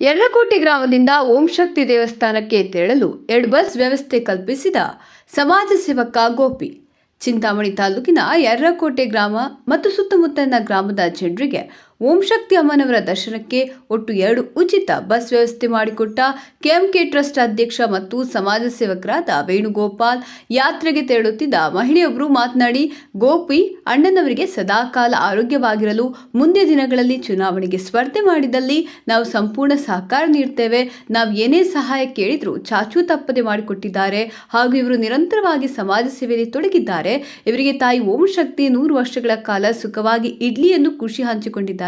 ಯರ್ಲಕೋಟೆ ಗ್ರಾಮದಿಂದ ಓಂ ಶಕ್ತಿ ದೇವಸ್ಥಾನಕ್ಕೆ ತೆರಳಲು 2 ಬಸ್ ವ್ಯವಸ್ಥೆ ಕಲ್ಪಿಸಿದ ಸಮಾಜ ಸೇವಕ ಗೋಪಿ. ಚಿಂತಾಮಣಿ ತಾಲೂಕಿನ ಯರ್ಲಕೋಟೆ ಗ್ರಾಮ ಮತ್ತು ಸುತ್ತಮುತ್ತಲಿನ ಗ್ರಾಮದ ಜನರಿಗೆ ಓಂ ಶಕ್ತಿ ಅಮ್ಮನವರ ದರ್ಶನಕ್ಕೆ ಒಟ್ಟು 2 ಉಚಿತ ಬಸ್ ವ್ಯವಸ್ಥೆ ಮಾಡಿಕೊಟ್ಟ ಕೆಎಂಕೆ ಟ್ರಸ್ಟ್ ಅಧ್ಯಕ್ಷ ಮತ್ತು ಸಮಾಜ ಸೇವಕರಾದ ವೇಣುಗೋಪಾಲ್ ಯಾತ್ರೆಗೆ ತೆರಳುತ್ತಿದ್ದ ಮಹಿಳೆಯೊಬ್ಬರು ಮಾತನಾಡಿ, ಗೋಪಿ ಅಣ್ಣನವರಿಗೆ ಸದಾಕಾಲ ಆರೋಗ್ಯವಾಗಿರಲು ಮುಂದಿನ ದಿನಗಳಲ್ಲಿ ಚುನಾವಣೆಗೆ ಸ್ಪರ್ಧೆ ಮಾಡಿದಲ್ಲಿ ನಾವು ಸಂಪೂರ್ಣ ಸಹಕಾರ ನೀಡುತ್ತೇವೆ. ನಾವು ಏನೇ ಸಹಾಯ ಕೇಳಿದ್ರು ಚಾಚೂ ತಪ್ಪದೆ ಮಾಡಿಕೊಟ್ಟಿದ್ದಾರೆ ಹಾಗೂ ಇವರು ನಿರಂತರವಾಗಿ ಸಮಾಜ ಸೇವೆಯಲ್ಲಿ ತೊಡಗಿದ್ದಾರೆ. ಇವರಿಗೆ ತಾಯಿ ಓಂ ಶಕ್ತಿ 100 ವರ್ಷಗಳ ಕಾಲ ಸುಖವಾಗಿ ಇಡ್ಲಿ ಎಂದು ಖುಷಿ ಹಂಚಿಕೊಂಡಿದ್ದಾರೆ.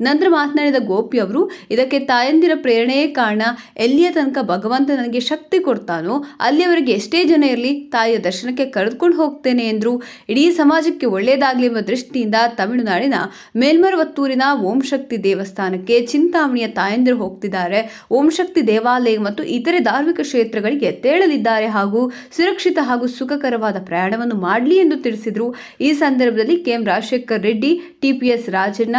ನಂತರ ಮಾತನಾಡಿದ ಗೋಪಿ ಅವರು, ಇದಕ್ಕೆ ತಾಯಂದಿರ ಪ್ರೇರಣೆಯೇ ಕಾರಣ. ಎಲ್ಲಿಯ ತನಕ ಭಗವಂತ ನನಗೆ ಶಕ್ತಿ ಕೊಡ್ತಾನೋ ಅಲ್ಲಿಯವರೆಗೆ ಎಷ್ಟೇ ಜನ ಇರಲಿ ತಾಯಿಯ ದರ್ಶನಕ್ಕೆ ಕರೆದುಕೊಂಡು ಹೋಗ್ತೇನೆ ಎಂದರು. ಇಡೀ ಸಮಾಜಕ್ಕೆ ಒಳ್ಳೆಯದಾಗಲಿ ಎಂಬ ದೃಷ್ಟಿಯಿಂದ ತಮಿಳುನಾಡಿನ ಮೇಲ್ಮರವತ್ತೂರಿನ ಓಂ ಶಕ್ತಿ ದೇವಸ್ಥಾನಕ್ಕೆ ಚಿಂತಾಮಣಿಯ ತಾಯಂದಿರು ಹೋಗ್ತಿದ್ದಾರೆ. ಓಂ ಶಕ್ತಿ ದೇವಾಲಯ ಮತ್ತು ಇತರೆ ಧಾರ್ಮಿಕ ಕ್ಷೇತ್ರಗಳಿಗೆ ತೆರಳಲಿದ್ದಾರೆ ಹಾಗೂ ಸುರಕ್ಷಿತ ಹಾಗೂ ಸುಖಕರವಾದ ಪ್ರಯಾಣವನ್ನು ಮಾಡಲಿ ಎಂದು ತಿಳಿಸಿದರು. ಈ ಸಂದರ್ಭದಲ್ಲಿ ಕೆಎಂ ರಾಜಶೇಖರ್ ರೆಡ್ಡಿ, ಟಿಪಿಎಸ್ ರಾಜಣ್ಣ,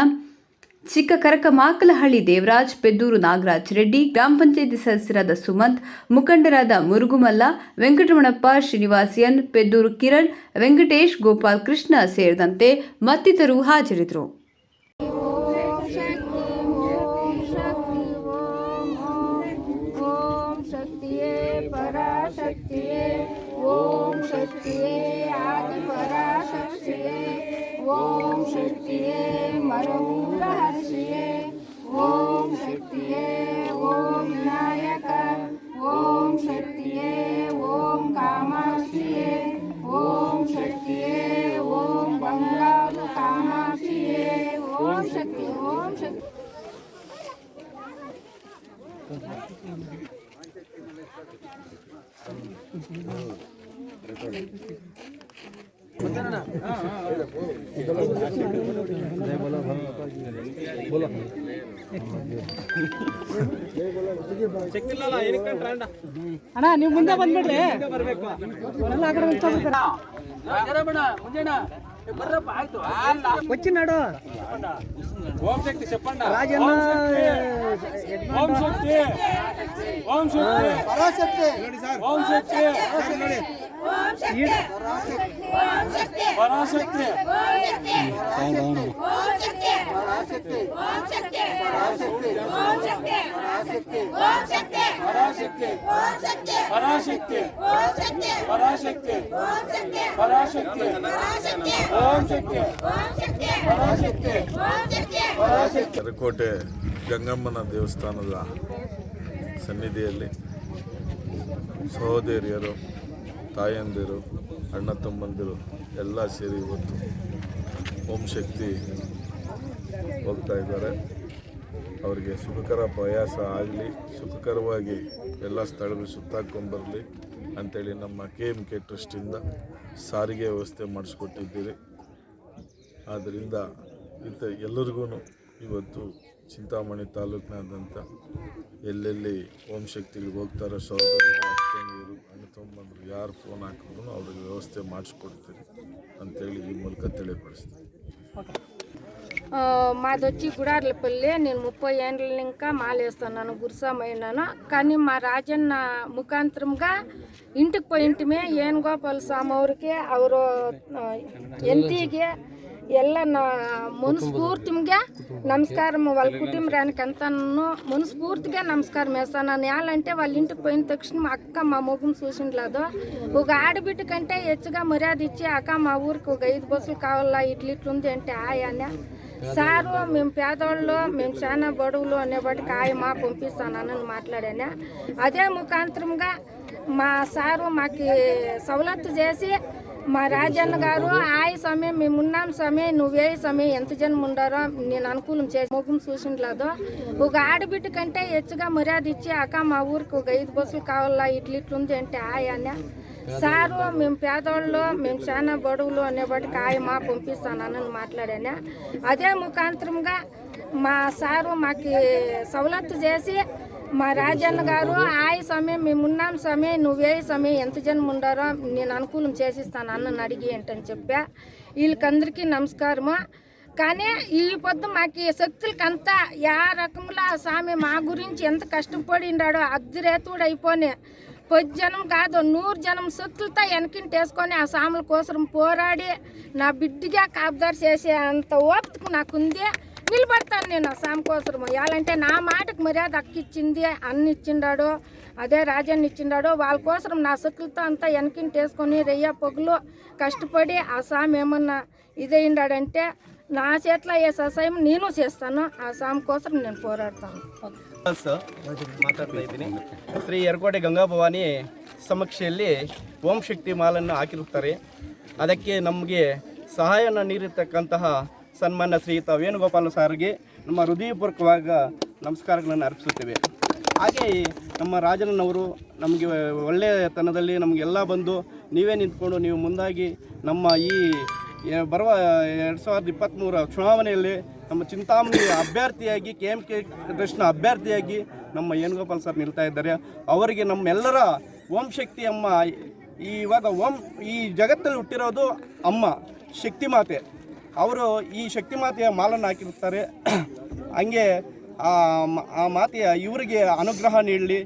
ಚಿಕ್ಕಕರಕಮಾಕಲಹಳ್ಳಿ ದೇವರಾಜ್, ಪೆದ್ದೂರು ನಾಗರಾಜ್ ರೆಡ್ಡಿ, ಗ್ರಾಮ ಪಂಚಾಯಿತಿ ಸದಸ್ಯರಾದ ಸುಮಂತ್, ಮುಖಂಡರಾದ ಮುರುಗುಮಲ್ಲ, ವೆಂಕಟರಮಣಪ್ಪ, ಶ್ರೀನಿವಾಸಿಯನ್, ಪೆದ್ದೂರು ಕಿರಣ್, ವೆಂಕಟೇಶ್, ಗೋಪಾಲ್ ಕೃಷ್ಣ ಸೇರಿದಂತೆ ಮತ್ತಿತರರು ಹಾಜರಿದ್ದರು. ಓಂ ಶಕ್ತಿಯೇ ಆದಿ ಪರಾಶಕ್ತಿಯೇ, ಓಂ ಶಕ್ತಿಯೇ ಮರಮೂಲ ಹರ್ಷಿಯೇ, ಓಂ ಶಕ್ತಿಯೇ ಓಂ ವಿನಾಯಕ, ಓಂ ಶಕ್ತಿಯೇ ಓಂ ಕಾಮಾಕ್ಷಿಯೇ, ಓಂ ಶಕ್ತಿಯೇ ಓಂ ಬಂಗಾರು ಕಾಮಾಕ್ಷಿಯೇ, ಓಂ ಶಕ್ತಿ ಓಂ ಶಕ್ತಿ. ಅಣ್ಣ ನೀವು ಮುಂದೆ ಬಂದ್ಬಿಡ್ರಿ. వచ్చినాడు ఓం శక్తి చెప్పండి. రాజన్న ఓం శక్తి ఓం శక్తి పరాశక్తి ఓం శక్తి పరాశక్తి పరాశక్తి పరాశక్తి పరాశక్తి ఓం శక్తి ಪರಾಶಕ್ತಿ ಪರಾಶಕ್ತಿ. ಯರ್ಲಕೋಟೆ ಗಂಗಮ್ಮನ ದೇವಸ್ಥಾನದ ಸನ್ನಿಧಿಯಲ್ಲಿ ಸಹೋದರಿಯರು, ತಾಯಂದಿರು, ಅಣ್ಣ ತಮ್ಮಂದಿರು ಎಲ್ಲ ಸೇರಿ ಇವತ್ತು ಓಂ ಶಕ್ತಿ ಹೋಗ್ತಾ ಇದ್ದಾರೆ. ಅವರಿಗೆ ಸುಖಕರ ಪ್ರಯಾಸ ಆಗಲಿ, ಸುಖಕರವಾಗಿ ಎಲ್ಲ ಸ್ಥಳಗಳು ಸುತ್ತಾಕೊಂಡ್ಬರಲಿ ಅಂಥೇಳಿ ನಮ್ಮ ಕೆಎಂಕೆ ಟ್ರಸ್ಟಿಂದ ಸಾರಿಗೆ ವ್ಯವಸ್ಥೆ ಮಾಡಿಸ್ಕೊಟ್ಟಿದ್ದೀರಿ. ಆದ್ದರಿಂದ ಎಲ್ಲರಿಗೂ ಇವತ್ತು ಚಿಂತಾಮಣಿ ತಾಲೂಕಿನಾದ್ಯಂತ ಎಲ್ಲೆಲ್ಲಿ ಓಂ ಶಕ್ತಿಗಳಿಗೆ ಹೋಗ್ತಾರೋ ಸಹೋದರರು, ಅಕ್ಕಂದಿರು, ಅಣ್ಣ ತಮ್ಮಂದರು ಯಾರು ಫೋನ್ ಹಾಕಿದ್ರು ಅವ್ರಿಗೆ ವ್ಯವಸ್ಥೆ ಮಾಡಿಸ್ಕೊಡ್ತೀವಿ ಅಂತೇಳಿ ಈ ಮೂಲಕ తెలియపరుస్తుంది. మాదొచ్చి గుడార్లపల్లి. నేను 30 ఏళ్ళ ఇంకా మాలేస్తున్నాను, గురుసామైనాను. కానీ మా రాజన్న ముఖాంతరంగా ఇంటికి పోయింటిమే ಏನುಗೋಪಾಲ ಸ್ವಾಮಿ ಅವ್ರಿಗೆ, ಅವರು ಎಂಟಿಗೆ ಎಲ್ಲ ಮನಸ್ಫೂರ್ತಿಗೆ నమస్కారం, వాళ్ళ కుటుంబానికంతాను మనస్ఫూర్తిగా నమస్కారం వేస్తాను. నన్ను ఏళ్ళంటే వాళ్ళ ఇంటికి పోయిన తక్షణ మా అక్క మా మొగం చూసిండలేదు. ఒక ఆడబిడ్డ కంటే హెచ్చుగా మర్యాద ఇచ్చి, అక్క మా ఊరికి ఒక 5 బస్సులు కావాలా, ఇట్లుంది అంటే ఆయనే సారు మేము పేదవాళ్ళు, మేము చాలా బడువులు అనేవాటికి ఆయమా పంపిస్తానని మాట్లాడాను. అదే ముఖాంతరంగా మా సారు మాకు సవలత్తు చేసి, మా రాజన్న గారు ఆయ సమయం మేము ఉన్నాం సమయం, నువ్వే సమయం ఎంత జనం ఉండారో నేను అనుకూలం చేసి ముఖం చూసిండలేదు. ఒక ఆడబిడ్డ కంటే హెచ్చుగా మర్యాద ఇచ్చి, అక్క మా ఊరికి ఒక 5 బస్సులు కావాలా, ఇట్లుంది అంటే ఆయనే సారు మేము పేదవాళ్ళు, మేము చాలా బడువులు అనేవాటికి ఆయమా పంపిస్తానని మాట్లాడాను. అదే ముఖాంతరంగా మా సారు మాకు సవలత్తు చేసి, మా రాజన్న గారు ఆయ సమయం మేము ఉన్నాం సమయం, నువ్వే సమయం ఎంత జనం ఉండారో నేను అనుకూలం చేసిస్తాను అన్నని అడిగి ఏంటని చెప్పా. వీళ్ళకందరికీ నమస్కారము. కానీ ఈ పొద్దు మాకు శక్తులకంతా యా రకంలో ఆ స్వామి మా గురించి ఎంత కష్టపడిండాడో అర్ధరేతుడు అయిపోయి 10 జనం కాదు 100 జనం శక్తులతో వెనకింటేసుకొని ఆ స్వాముల కోసం పోరాడి నా బిడ్డగా కాపుదారు చేసే అంత ఓపిక నాకుంది. నిలబడతాను నేను ఆ స్వామి కోసం. ఎలాంటే నా మాటకు మర్యాద అక్కిచ్చింది, అన్ని ఇచ్చిండాడు, అదే రాజాన్ని ఇచ్చిండాడు. వాళ్ళ కోసం నా శక్తులతో అంతా వెనకింటేసుకొని రెయ్య పొగులు కష్టపడి ఆ స్వామి ఏమన్నా ఇదయిండాడంటే నా చేతిలో ఏ సహాయం నేను చేస్తాను. ఆ ಸ್ವಾಮಿ కోసం నేను పోరాడతాను. ಮಾತಾಡ್ತಾ ಇದ್ದೀನಿ. ಶ್ರೀ ಯರಕೋಟೆ ಗಂಗಾಭವಾನಿ ಸಮಕ್ಷೆಯಲ್ಲಿ ಓಂ ಶಕ್ತಿ ಮಾಲನ್ನು ಹಾಕಿರುತ್ತಾರೆ. ಅದಕ್ಕೆ ನಮಗೆ ಸಹಾಯನ ನೀಡಿರ್ತಕ್ಕಂತಹ ಸನ್ಮಾನ್ಯ ಶ್ರೀಯುತ ವೇಣುಗೋಪಾಲ ಸಾರ್ಗೆ ನಮ್ಮ ಹೃದಯಪೂರ್ವಕವಾಗ ನಮಸ್ಕಾರಗಳನ್ನು ಅರ್ಪಿಸುತ್ತೇವೆ. ಹಾಗೆ ನಮ್ಮ ರಾಜನವರು ನಮಗೆ ಒಳ್ಳೆಯತನದಲ್ಲಿ ನಮಗೆಲ್ಲ ಬಂದು ನೀವೇ ನಿಂತ್ಕೊಂಡು ನೀವು ಮುಂದಾಗಿ ನಮ್ಮ ಈ ಬರುವ 2023 ಚುನಾವಣೆಯಲ್ಲಿ ನಮ್ಮ ಚಿಂತಾಮಣಿ ಅಭ್ಯರ್ಥಿಯಾಗಿ KMK ಟ್ರಸ್ಟ್ನ ಅಭ್ಯರ್ಥಿಯಾಗಿ ನಮ್ಮ ವೇಣುಗೋಪಾಲ್ ಸರ್ ನಿಲ್ತಾ ಇದ್ದಾರೆ. ಅವರಿಗೆ ನಮ್ಮೆಲ್ಲರ ಓಂ ಶಕ್ತಿ ಅಮ್ಮ ಇವಾಗ ಈ ಜಗತ್ತಲ್ಲಿ ಹುಟ್ಟಿರೋದು ಅಮ್ಮ ಶಕ್ತಿ ಮಾತೆ. ಅವರು ಈ ಶಕ್ತಿ ಮಾತೆಯ ಮಾಲನ್ನು ಹಾಕಿರುತ್ತಾರೆ. ಹಂಗೆ ಆ ಮಾತೆಯ ಇವರಿಗೆ ಅನುಗ್ರಹ ನೀಡಲಿ,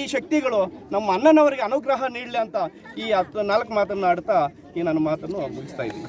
ಈ ಶಕ್ತಿಗಳು ನಮ್ಮ ಅಣ್ಣನವರಿಗೆ ಅನುಗ್ರಹ ನೀಡಲಿ ಅಂತ ಈ 4 ಮಾತನ್ನು ಆಡ್ತಾ ಈ ನನ್ನ ಮಾತನ್ನು ಮುಗಿಸ್ತಾ ಇದ್ದೀನಿ.